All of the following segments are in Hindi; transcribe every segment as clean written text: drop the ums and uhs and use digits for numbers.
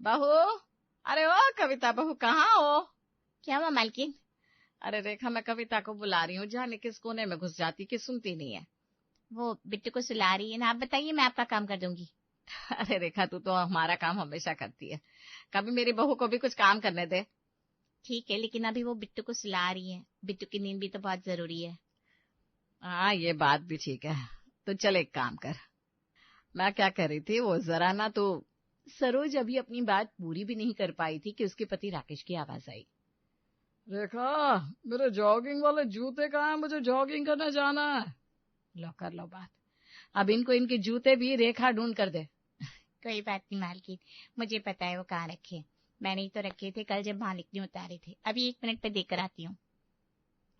बहू, अरे ओ कविता बहू, कहाँ हो? क्या हुआ मालकिन? अरे रेखा, मैं कविता को बुला रही हूँ, जाने किस कोने में घुस जाती कि सुनती नहीं है। वो बिट्टू को सुला रही है ना, आप बताइए, मैं आपका काम कर दूंगी। अरे रेखा, तू तो हमारा काम हमेशा करती है, कभी मेरी बहू को भी कुछ काम करने दे। ठीक है, लेकिन अभी वो बिट्टू को सुला रही है, बिट्टू की नींद भी तो बहुत जरूरी है। हाँ, ये बात भी ठीक है। तो चल एक काम कर, मैं क्या कर रही थी, वो जरा ना तो सरोज अभी अपनी बात पूरी भी नहीं कर पाई थी कि उसके पति राकेश की आवाज आई। रेखा, मेरे जॉगिंग वाले जूते कहाँ हैं? मुझे जॉगिंग करने जाना है। लो कर लो बात, अब इनको इनके जूते भी रेखा ढूंढ कर दे। कोई बात नहीं मालकिन, मुझे पता है वो कहाँ रखे। मैंने ही तो रखे थे कल जब मालिक ने उतारे थे। अभी 1 मिनट पे देकर आती हूँ।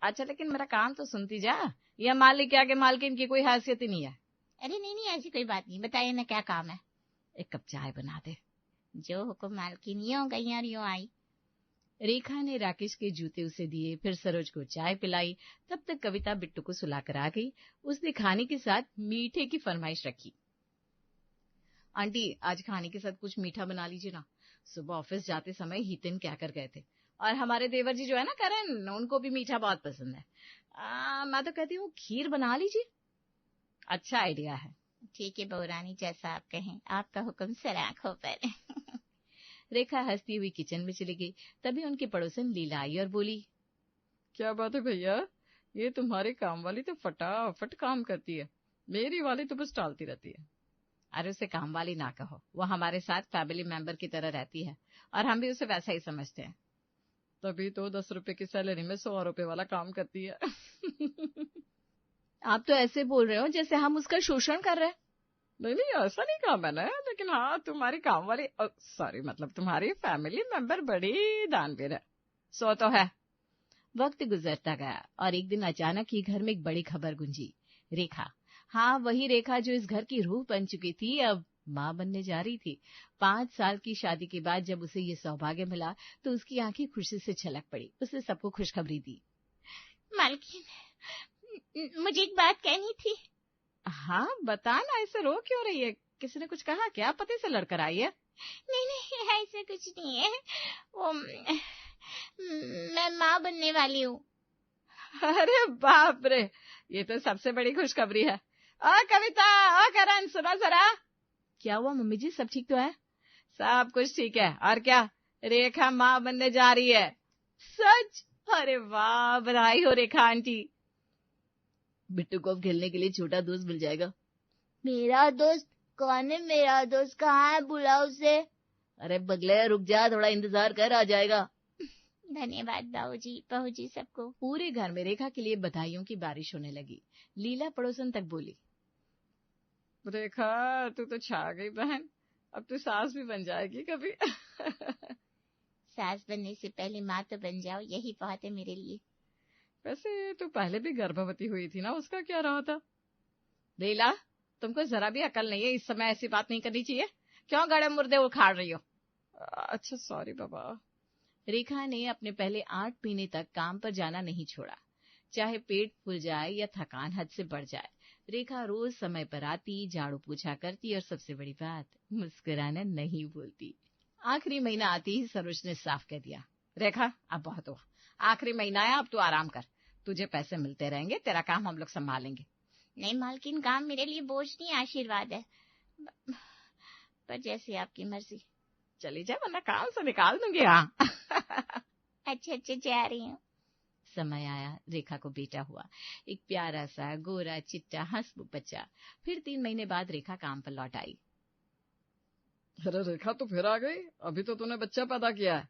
अच्छा, लेकिन मेरा काम तो सुनती जा, यह मालिक के आगे मालकिन की कोई हैसियत ही नहीं है। अरे नहीं नहीं, ऐसी कोई बात नहीं, बताइए ना क्या काम है। एक कप चाय बना दे। जो हुक्म मालकिन। यूं गई और यूं आई। रेखा ने राकेश के जूते उसे दिए, फिर सरोज को चाय पिलाई। तब तक कविता बिट्टू को सुलाकर आ गई। उसने खाने के साथ मीठे की फरमाइश रखी। आंटी, आज खाने के साथ कुछ मीठा बना लीजिए ना, सुबह ऑफिस जाते समय हितिन क्या कर गए थे, और हमारे देवर जी जो है ना करण, उनको भी मीठा बहुत पसंद है। मैं तो कहती हूँ खीर बना लीजिए, अच्छा आइडिया है। ठीक है बहुरानी, जैसा आप कहें, आपका हुक्म सर आंखों पर। रेखा हंसती हुई किचन में चली गई। तभी उनकी पड़ोसन लीला आई और बोली, क्या बात है भैया, ये तुम्हारी काम वाली तो फटाफट काम करती है, मेरी वाली तो बस टालती रहती है। अरे उसे काम वाली ना कहो, वो हमारे साथ फैमिली मेंबर की तरह रहती है, और हम भी उसे वैसा ही समझते हैं। तभी तो 10 रुपए की सैलरी में 100 रुपए वाला काम करती है। आप तो ऐसे बोल रहे हो जैसे हम उसका शोषण कर रहे हैं। नहीं नहीं, ऐसा नहीं कहा मैंने, लेकिन हाँ, तुम्हारी काम वाली, सॉरी, मतलब तुम्हारी फैमिली मेंबर बड़ी दानवीर है। सो तो है। वक्त गुजरता गया और एक दिन अचानक ही घर में एक बड़ी खबर गूंजी। रेखा, हाँ वही रेखा जो इस घर की रूह बन चुकी थी, अब माँ बनने जा रही थी। 5 साल की शादी के बाद जब उसे ये सौभाग्य मिला तो उसकी आंखें खुशी से छलक पड़ी। उसने सबको खुशखबरी दी। मालकिन, मुझे एक बात कहनी थी। हाँ बता ना, ऐसे रो क्यों रही है? किसी ने कुछ कहा क्या? पति से लड़कर आई है? नहीं नहीं, ऐसा कुछ नहीं है। वो मैं माँ बनने वाली हूँ। अरे बाप रे, ये तो सबसे बड़ी खुशखबरी है। कविता, करण, सुनो जरा। क्या हुआ मम्मी जी, सब ठीक तो है? सब कुछ ठीक है। और क्या, रेखा माँ बनने जा रही है। सच? अरे वाह, बधाई हो रेखा आंटी। बिट्टू को अब खेलने के लिए छोटा दोस्त मिल जाएगा। मेरा दोस्त? कौन है मेरा दोस्त? कहाँ है? बुलाओ उसे। अरे बगले, रुक जा, थोड़ा इंतजार कर, आ जाएगा। धन्यवाद बाबूजी, बहूजी, सबको। पूरे घर में रेखा के लिए बधाइयों की बारिश होने लगी। लीला पड़ोसन तक बोली, रेखा तू तो छा गई बहन, अब तू सास भी बन जाएगी कभी। सास बनने से पहले माँ तो बन जाओ, यही बहुत है मेरे लिए। वैसे तू पहले भी गर्भवती हुई थी ना, उसका क्या रहा था? लीला, तुमको जरा भी अकल नहीं है, इस समय ऐसी बात नहीं करनी चाहिए। क्यों गड़े मुर्दे उखाड़ रही हो? अच्छा सॉरी बाबा। रेखा ने अपने पहले 8 महीने तक काम पर जाना नहीं छोड़ा, चाहे पेट फूल जाए या थकान हद से बढ़ जाए। रेखा रोज समय पर आती, झाड़ू पोछा करती और सबसे बड़ी बात, मुस्कुराना नहीं भूलती। आखिरी महीना आती ही सरोज ने साफ कह दिया, रेखा अब बहुत हुआ, आखिरी महीना है, अब तू आराम कर, तुझे पैसे मिलते रहेंगे, तेरा काम हम लोग संभालेंगे। नहीं मालकिन, काम मेरे लिए बोझ नहीं, आशीर्वाद है। पर जैसे आपकी मर्जी। चली जा वरना काम से निकाल दूंगी। हाँ। अच्छा अच्छा, जा रही हूँ। समय आया, रेखा को बेटा हुआ, एक प्यारा सा गोरा चिट्टा हंसमुख बच्चा। फिर 3 महीने बाद रेखा काम पर लौट आई। अरे रेखा तो फिर आ गई, अभी तो तूने बच्चा पैदा किया है।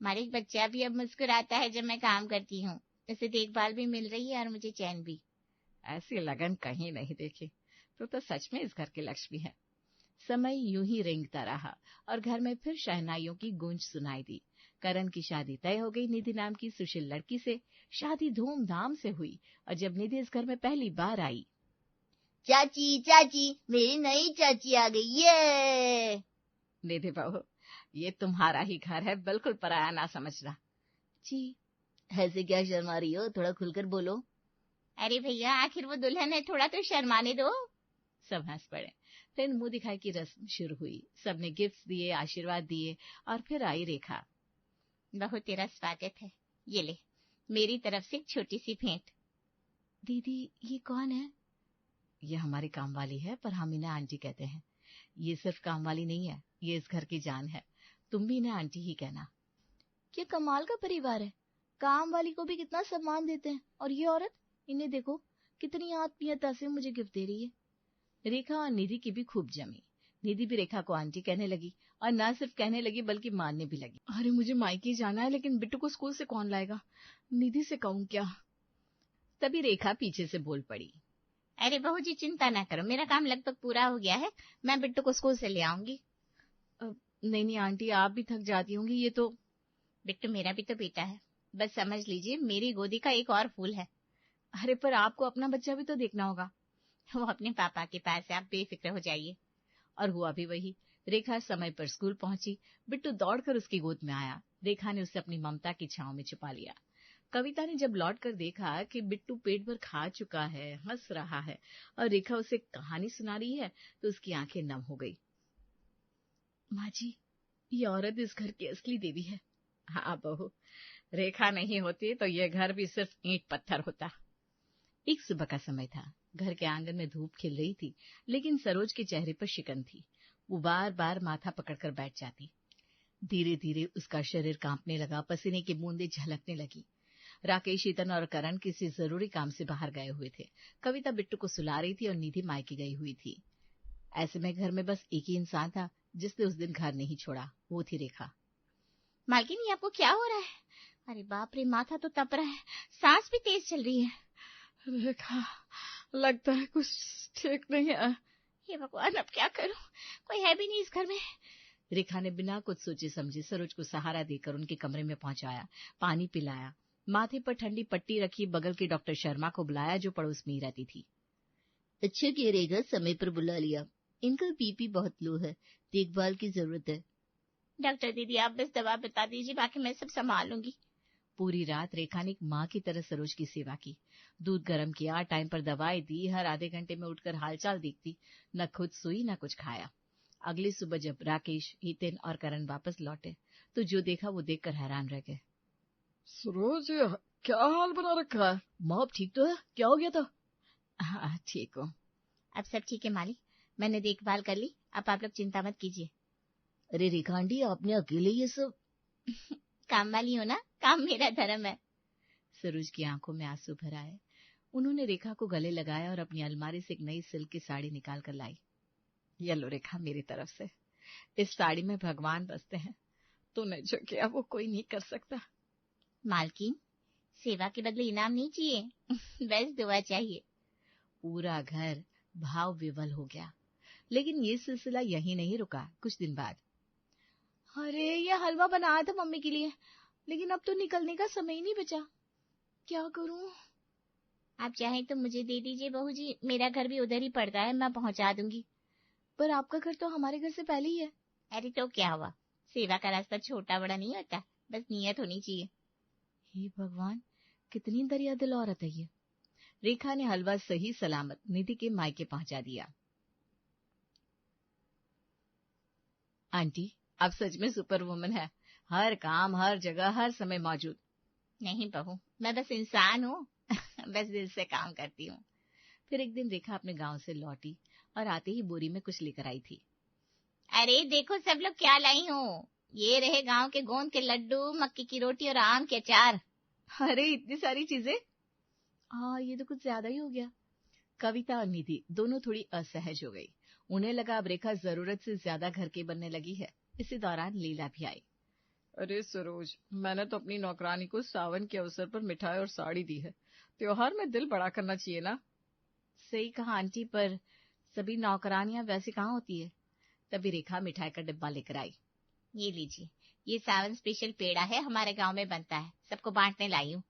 मालिक, बच्चा भी अब मुस्कुराता है जब मैं काम करती हूँ। उसे देखभाल भी मिल रही है और मुझे चैन भी। ऐसी लगन कहीं नहीं देखी, तू तो सच में इस घर की लक्ष्मी है। समय यूं ही रेंगता रहा और घर में फिर शहनाइयों की गूंज सुनाई दी। करण की शादी तय हो गई निधि नाम की सुशील लड़की से। शादी धूमधाम से हुई और जब निधि इस घर में पहली बार आई, चाची चाची, मेरी नई चाची आ गई। ये निधि बहू, ये तुम्हारा ही घर है, बिल्कुल पराया ना समझना। जी, ऐसे क्या शर्मा रही हो, थोड़ा खुलकर बोलो। अरे भैया, आखिर वो दुल्हन है, थोड़ा तो शर्माने दो। सब हंस पड़े। फिर मुंह दिखाई की रस्म शुरू हुई। सबने गिफ्ट दिए, आशीर्वाद दिए और फिर आई रेखा। बहू तेरा स्वागत है, ये ले मेरी तरफ से एक छोटी सी भेंट। दीदी ये कौन है? ये हमारी काम वाली है, पर हम इन्हें आंटी कहते हैं। ये सिर्फ काम वाली नहीं है, ये इस घर की जान है। तुम भी इन्हें आंटी ही कहना। क्या कमाल का परिवार है, काम वाली को भी कितना सम्मान देते हैं, और ये औरत, इन्हें देखो कितनी आत्मीयता से मुझे गिफ्ट दे रही है। रेखा और निधि की भी खूब जमी। निधि भी रेखा को आंटी कहने लगी, और ना सिर्फ कहने लगी बल्कि मानने भी लगी। अरे मुझे मायके जाना है, लेकिन बिट्टू को स्कूल से कौन लाएगा, निधि से कहूँ क्या? तभी रेखा पीछे से बोल पड़ी, अरे बहू जी चिंता ना करो, मेरा काम लगभग पूरा हो गया है, मैं बिट्टू को स्कूल से ले आऊंगी। नहीं नहीं आंटी, आप भी थक जाती होंगी, ये तो। बिट्टू मेरा भी तो बेटा है, बस समझ लीजिए मेरी गोदी का एक और फूल है। अरे पर आपको अपना बच्चा भी तो देखना होगा। वो अपने पापा के पास है, आप बेफिक्र हो जाइए। और हुआ भी वही। रेखा समय पर स्कूल पहुंची। बिट्टू दौड़कर उसकी गोद में आया। रेखा ने उसे अपनी ममता की छांव में छुपा लिया। कविता ने जब लौटकर देखा कि बिट्टू पेट भर खा चुका है, हंस रहा है और रेखा उसे कहानी सुना रही है, तो उसकी आंखें नम हो गई। माँ जी, ये औरत इस घर की असली देवी है। हाँ बहू, रेखा नहीं होती तो ये घर भी सिर्फ ईंट पत्थर होता। एक सुबह का समय था। घर के आंगन में धूप खिल रही थी, लेकिन सरोज के चेहरे पर शिकन थी। वो बार बार माथा पकड़कर बैठ जाती। धीरे धीरे उसका शरीर कांपने लगा, पसीने की बूंदें झलकने लगी। राकेश, शीतन और करण किसी जरूरी काम से बाहर गए हुए थे। कविता बिट्टू को सुला रही थी और निधि मायके गई हुई थी। ऐसे में घर में बस एक ही इंसान था जिसने उस दिन घर नहीं छोड़ा, वो थी रेखा। मालकिन, ये आपको क्या हो रहा है? अरे बाप रे, माथा तो तप रहा है, सांस भी तेज चल रही है। रेखा, लगता है कुछ ठीक नहीं है। हे भगवान, अब क्या करूं, कोई है भी नहीं इस घर में। रेखा ने बिना कुछ सोचे समझे सरोज को सहारा देकर उनके कमरे में पहुंचाया, पानी पिलाया, माथे पर ठंडी पट्टी रखी, बगल की डॉक्टर शर्मा को बुलाया जो पड़ोस में ही रहती थी। अच्छा किया रेखा, समय पर बुला लिया। इनका बीपी बहुत लो है, देखभाल की जरूरत है। डॉक्टर दीदी आप बस दवा बता दीजिए, बाकी मैं सब संभाल लूंगी। पूरी रात रेखा ने एक माँ की तरह सरोज की सेवा की। दूध गर्म किया, टाइम पर दवाई दी, हर आधे घंटे में उठकर हालचाल देखती। न खुद सोई न कुछ खाया। अगली सुबह जब राकेश, हितेन और करण वापस लौटे तो जो देखा वो देखकर हैरान रह गए। सरोज, क्या हाल बना रखा है? माँ ठीक तो है? क्या हो गया था? हाँ ठीक हो। अब सब ठीक है मालिक, मैंने देखभाल कर ली, अब आप लोग चिंता मत कीजिए। अरे रेखा आंटी, आपने अकेले ये सब? काम वाली हो ना, काम मेरा धर्म है। सरोज की आंखों में आंसू भर आए। उन्होंने रेखा को गले लगाया और अपनी अलमारी से एक नई सिल्क की साड़ी निकाल कर लाई। ये लो रेखा, मेरी तरफ से। इस साड़ी में भगवान बसते हैं। तूने जो किया वो कोई नहीं कर सकता। मालकिन, सेवा के बदले इनाम नहीं चाहिए, बस दुआ चाहिए। पूरा घर भाव विवल हो गया। लेकिन ये सिलसिला यहीं नहीं रुका। कुछ दिन बाद, अरे ये हलवा बनाया था मम्मी के लिए, लेकिन अब तो निकलने का समय ही नहीं बचा, क्या करूं? आप चाहें तो मुझे दे दीजिए बहू जी, मेरा घर भी उधर ही पड़ता है, मैं पहुंचा दूंगी। पर आपका घर तो हमारे घर से पहले ही है। अरे तो क्या हुआ, सेवा का रास्ता छोटा बड़ा नहीं होता, बस नियत होनी चाहिए। हे भगवान, कितनी दरिया दिल औरत है ये। रेखा ने हलवा सही सलामत निधि के मायके पहुंचा दिया। आंटी अब सच में सुपर वुमन है, हर काम, हर जगह, हर समय मौजूद। नहीं बहू, मैं बस इंसान हूँ, बस दिल से काम करती हूँ। फिर एक दिन रेखा अपने गांव से लौटी और आते ही बोरी में कुछ लेकर आई थी। अरे देखो सब लोग क्या लाई हूँ, ये रहे गांव के गोंद के लड्डू, मक्की की रोटी और आम के अचार। अरे इतनी सारी चीजें? हाँ, ये तो कुछ ज्यादा ही हो गया। कविता और निधि दोनों थोड़ी असहज हो गई। उन्हें लगा अब रेखा जरूरत से ज्यादा घर की बनने लगी है। इसी दौरान लीला भी आई। अरे सरोज, मैंने तो अपनी नौकरानी को सावन के अवसर पर मिठाई और साड़ी दी है, त्योहार में दिल बड़ा करना चाहिए ना। सही कहा आंटी, पर सभी नौकरानियां वैसी कहाँ होती है। तभी रेखा मिठाई का डिब्बा लेकर आई। ये लीजिए, ये सावन स्पेशल पेड़ा है, हमारे गांव में बनता है, सबको बांटने लाई हूँ।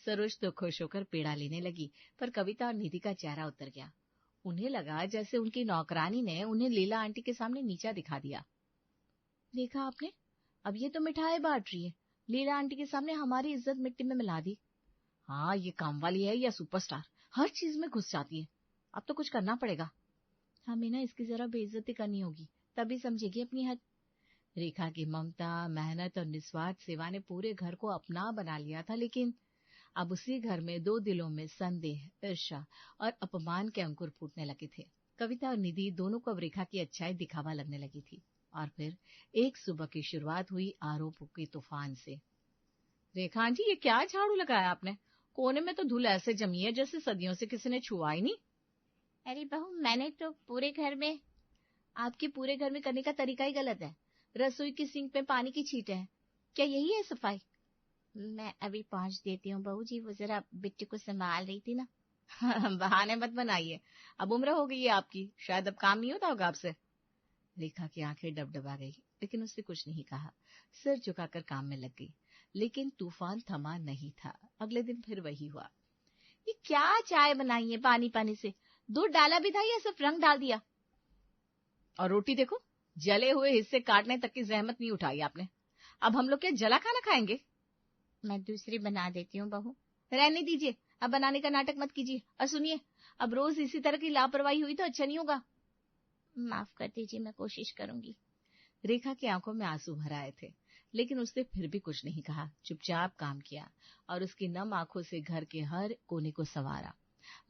सरोज तो खुश होकर पेड़ा लेने लगी, पर कविता और निधि का चेहरा उतर गया। उन्हें लगा जैसे उनकी नौकरानी ने उन्हें लीला आंटी के सामने नीचा दिखा दिया। देखा आपने, अब ये तो मिठाई बांट रही है, लीला आंटी के सामने हमारी इज्जत मिट्टी में मिला दी। हाँ, ये काम वाली है या सुपरस्टार, हर चीज में घुस जाती है। अब तो कुछ करना पड़ेगा। हमें ना इसकी जरा बेइज्जती करनी होगी, तभी समझेगी अपनी हद। रेखा की ममता, मेहनत और निस्वार्थ सेवा ने पूरे घर को अपना बना लिया था, लेकिन अब उसी घर में दो दिलों में संदेह, ईर्ष्या और अपमान के अंकुर फूटने लगे थे। कविता और निधि दोनों को अब रेखा की अच्छाई दिखावा लगने लगी थी। और फिर एक सुबह की शुरुआत हुई आरोपों के तूफान से। रेखा आंटी, ये क्या झाड़ू लगाया आपने? कोने में तो धूल ऐसे जमी है जैसे सदियों से किसी ने छुआ ही नहीं। अरे बहू, मैंने तो पूरे घर में। आपके पूरे घर में करने का तरीका ही गलत है। रसोई की सिंक में पानी की छींटे हैं, क्या यही है सफाई? मैं अभी पहुंच देती हूँ बहू जी, वो जरा बिट्टू को संभाल रही थी ना। बहाने मत बनाइए, अब उम्र हो गई है आपकी, शायद अब काम नहीं होता होगा आपसे। रेखा की आंखें डबडबा गई, लेकिन उसने कुछ नहीं कहा। सिर झुकाकर काम में लग गई। लेकिन तूफान थमा नहीं था। अगले दिन फिर वही हुआ। ये क्या चाय बनाई है पानी पानी से? दूध डाला भी था या सिर्फ रंग डाल दिया? और रोटी देखो, जले हुए हिस्से काटने तक की जहमत नहीं उठाई आपने। अब हम लोग क्या जला खाना खाएंगे? मैं दूसरी बना देती हूँ बहू। रहने दीजिए, अब बनाने का नाटक मत कीजिए। और सुनिए, अब रोज इसी तरह की लापरवाही हुई तो अच्छा नहीं होगा। माफ कर दीजिए, मैं कोशिश करूंगी। रेखा की आंखों में आंसू भर आए थे, लेकिन उसने फिर भी कुछ नहीं कहा। चुपचाप काम किया और उसकी नम आंखों से घर के हर कोने को संवारा।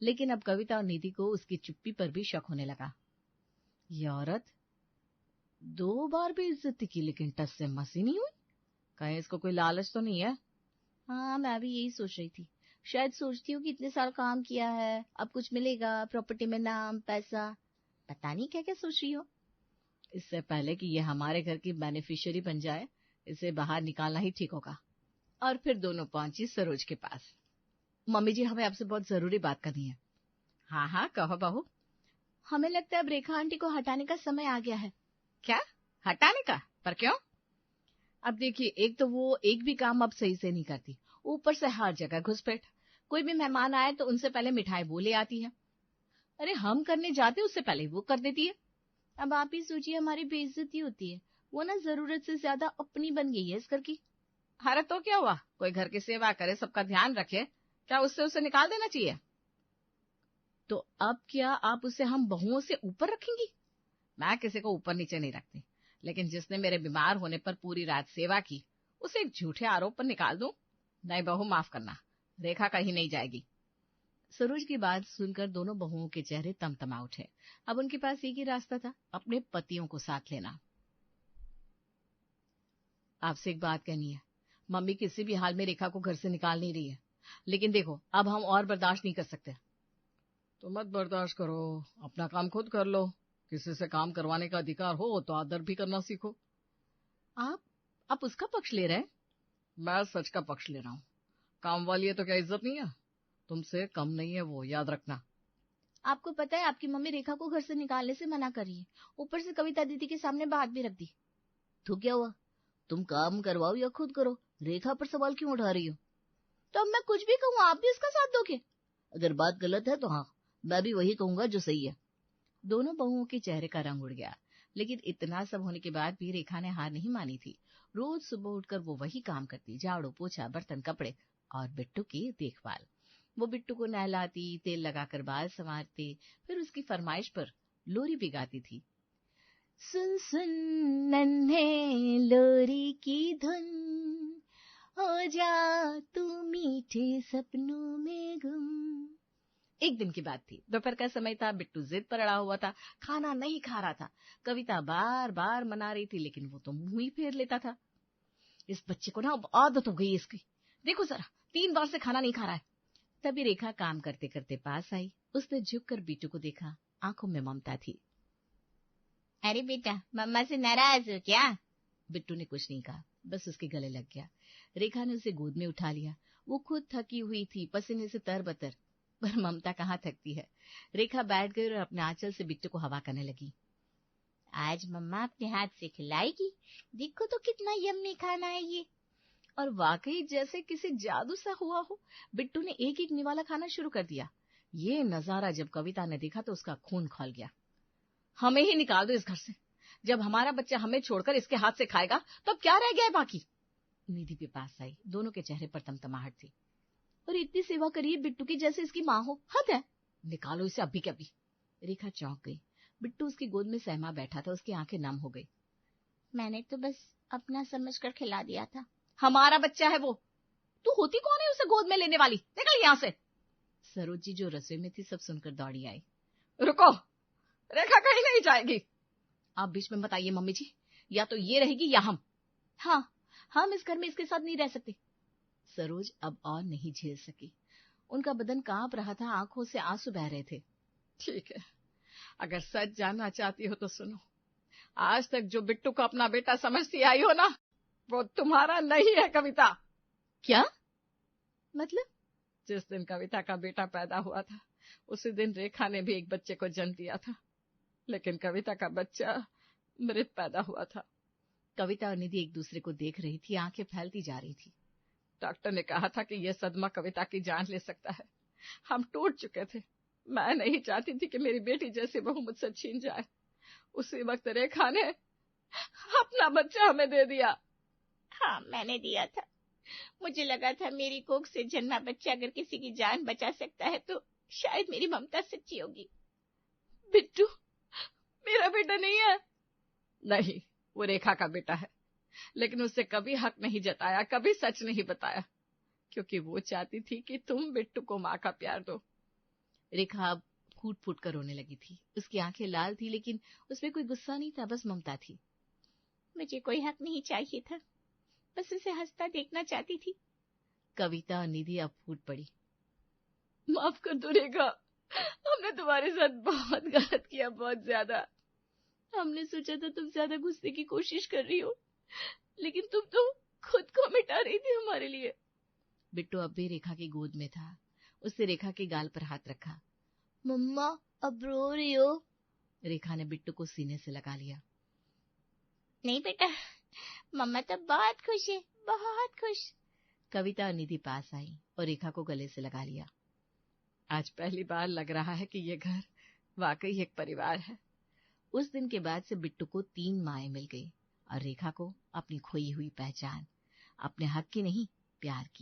लेकिन अब कविता और निधि को उसकी चुप्पी पर भी शक होने लगा। ये औरत 2 बार बेइज्जती की, लेकिन टस से मसी नहीं हुई। कहीं इसको कोई लालच तो नहीं है? हाँ, मैं भी यही सोच रही थी। शायद सोचती हूँ कि इतने साल काम किया है, अब कुछ मिलेगा, प्रॉपर्टी में नाम, पैसा, पता नहीं क्या क्या सोच रही हो। इससे पहले कि ये हमारे घर की बेनिफिशियरी बन जाए, इसे बाहर निकालना ही ठीक होगा। और फिर दोनों पहुंची सरोज के पास। मम्मी जी, हमें आपसे बहुत जरूरी बात करनी है। हाँ हाँ, कहो बहू। हमें लगता है अब रेखा आंटी को हटाने का समय आ गया है। क्या? हटाने का? पर क्यों? अब देखिए, एक तो वो एक भी काम अब सही से नहीं करती, ऊपर से हर जगह घुसपैठ। कोई भी मेहमान आए तो उनसे पहले मिठाई बोले आती है। अरे हम करने जाते उससे पहले वो कर देती है। अब आप ही सोचिए, हमारी बेइज्जती होती है। वो ना जरूरत से ज्यादा अपनी बन गई है इस घर की। अरे तो क्या हुआ, कोई घर की सेवा करे, सबका ध्यान रखे, क्या उससे उसे निकाल देना चाहिए? तो अब क्या आप उसे हम बहुओं से ऊपर रखेंगी? मैं किसी को ऊपर नीचे नहीं रखती, लेकिन जिसने मेरे बीमार होने पर पूरी रात सेवा की, उसे एक झूठे आरोप पर निकाल दूं? नहीं बहू, माफ करना, रेखा कहीं नहीं जाएगी। सरोज की बात सुनकर दोनों बहुओं के चेहरे तमतमा उठे। अब उनके पास एक ही रास्ता था, अपने पतियों को साथ लेना। आपसे एक बात कहनी है, मम्मी किसी भी हाल में रेखा को घर से निकाल नहीं रही है, लेकिन देखो अब हम और बर्दाश्त नहीं कर सकते। तो मत बर्दाश्त करो, अपना काम खुद कर लो। किसी से काम करवाने का अधिकार हो तो आदर भी करना सीखो। आप उसका पक्ष ले रहे हैं? मैं सच का पक्ष ले रहा हूँ। काम वाली है तो क्या इज्जत नहीं है? तुमसे कम नहीं है वो, याद रखना। आपको पता है, आपकी मम्मी रेखा को घर से निकालने से मना कर रही है, ऊपर से कविता दीदी के सामने बात भी रख दी। तो क्या हुआ, तुम काम करवाओ या खुद करो, रेखा पर सवाल क्यों उठा रही हो? तो अब मैं कुछ भी कहूँ, आप भी उसका साथ दोगे? अगर बात गलत है तो हाँ, मैं भी वही कहूंगा जो सही है। दोनों बहुओं के चेहरे का रंग उड़ गया, लेकिन इतना सब होने के बाद भी रेखा ने हार नहीं मानी थी। रोज सुबह उठकर वो वही काम करती, झाड़ू पोछा, बर्तन, कपड़े और बिट्टू की देखभाल। वो बिट्टू को नहलाती, तेल लगाकर बाल संवारती, फिर उसकी फरमाइश पर लोरी भी गाती थी। सुन सुन नन्हे लोरी की धुन, हो जा तू मीठे सपनों में गुम। एक दिन की बात थी, दोपहर का समय था। बिट्टू जिद पर अड़ा हुआ था, खाना नहीं खा रहा था। कविता बार बार मना रही थी, लेकिन वो तो मुंह ही फेर लेता था। इस बच्चे को ना अब आदत हो गई इसकी, देखो जरा 3 बार से खाना नहीं खा रहा है। तभी रेखा काम करते करते पास आई। उसने झुककर बिट्टू को देखा, आंखों में ममता थी। अरे बेटा, मम्मा से नाराज हो क्या? बिट्टू ने कुछ नहीं कहा, बस उसके गले लग गया। रेखा ने उसे गोद में उठा लिया। वो खुद थकी हुई थी, पसीने से तरबतर, पर ममता कहाँ थकती है। रेखा बैठ गई और अपने आंचल से बिट्टू को हवा करने लगी। आज मम्मा अपने हाथ से खिलाएगी, देखो तो कितना यम्मी खाना है ये। और वाकई जैसे किसी जादू सा हुआ हो, बिट्टू ने एक एक निवाला खाना शुरू कर दिया। ये नजारा जब कविता ने देखा तो उसका खून खौल गया। हमें ही निकाल दो इस घर से, जब हमारा बच्चा हमें छोड़कर इसके हाथ से खाएगा तो अब क्या रह गया है बाकी? निधि भी पास आई, दोनों के चेहरे पर तमतमाहट थी। और इतनी सेवा करिए बिट्टू की जैसे इसकी माँ हो, हद है। निकालो इसे अभी के अभी। रेखा चौंक गई। बिट्टू उसकी गोद में सहमा बैठा था, उसकी आंखें नम हो गई। मैंने तो बस अपना समझकर खिला दिया था। हमारा बच्चा है वो, तू होती कौन है उसे गोद में लेने वाली? निकल यहाँ से। सरोज जी जो रसोई में थी सब सुनकर दौड़ी आई। रुको, रेखा कहीं नहीं जाएगी। आप बीच में बताइए मम्मी जी, या तो ये रहेगी या हम। हाँ, हम इस घर में इसके साथ नहीं रह सकते। सरोज अब और नहीं झेल सकी, उनका बदन कांप रहा था, आंखों से आंसू बह रहे थे। ठीक है, अगर सच जानना चाहती हो तो सुनो, आज तक जो बिट्टू को अपना बेटा समझती आई हो ना, वो तुम्हारा नहीं है कविता। क्या मतलब? जिस दिन कविता का बेटा पैदा हुआ था उसी दिन रेखा ने भी एक बच्चे को जन्म दिया था, लेकिन कविता का बच्चा मृत पैदा हुआ था। कविता और निधि एक दूसरे को देख रही थी, आंखें फैलती जा रही थी। डॉक्टर ने कहा था कि यह सदमा कविता की जान ले सकता है। हम टूट चुके थे। मैं नहीं चाहती थी कि मेरी बेटी जैसी बहू मुझसे छीन जाए। उसी वक्त रेखा ने अपना बच्चा हमें दे दिया। हाँ, मैंने दिया था। मुझे लगा था मेरी कोख से जन्मा बच्चा अगर किसी की जान बचा सकता है तो शायद मेरी ममता सच्ची होगी। बिट्टू मेरा बेटा नहीं है। नहीं, वो रेखा का बेटा है, लेकिन उससे कभी हक नहीं जताया, कभी सच नहीं बताया, क्योंकि वो चाहती थी कि तुम बिट्टू को माँ का प्यार दो। रेखा अब फूट फूट कर रोने लगी थी। उसकी आंखें लाल थी, लेकिन उसमें कोई गुस्सा नहीं था, बस ममता थी। मुझे कोई हक नहीं चाहिए था, बस उसे हंसता देखना चाहती थी। कविता और निधि अब फूट पड़ी। माफ कर दो रेखा, हमने तुम्हारे साथ बहुत गलत किया, बहुत ज्यादा। हमने सोचा था तुम ज्यादा घुसने की कोशिश कर रही हो, लेकिन तुम तो खुद को मिटा रही थी हमारे लिए। बिट्टू अब भी रेखा की गोद में था। उसने रेखा के गाल पर हाथ रखा। मम्मा अब रो रही हो? रेखा ने बिट्टू को सीने से लगा लिया। नहीं बेटा, मम्मा तो बहुत खुश है, बहुत खुश। कविता और निधि पास आई और रेखा को गले से लगा लिया। आज पहली बार लग रहा है कि ये घर वाकई एक परिवार है। उस दिन के बाद से बिट्टू को 3 माएं मिल गई और रेखा को अपनी खोई हुई पहचान, अपने हक की नहीं, प्यार की।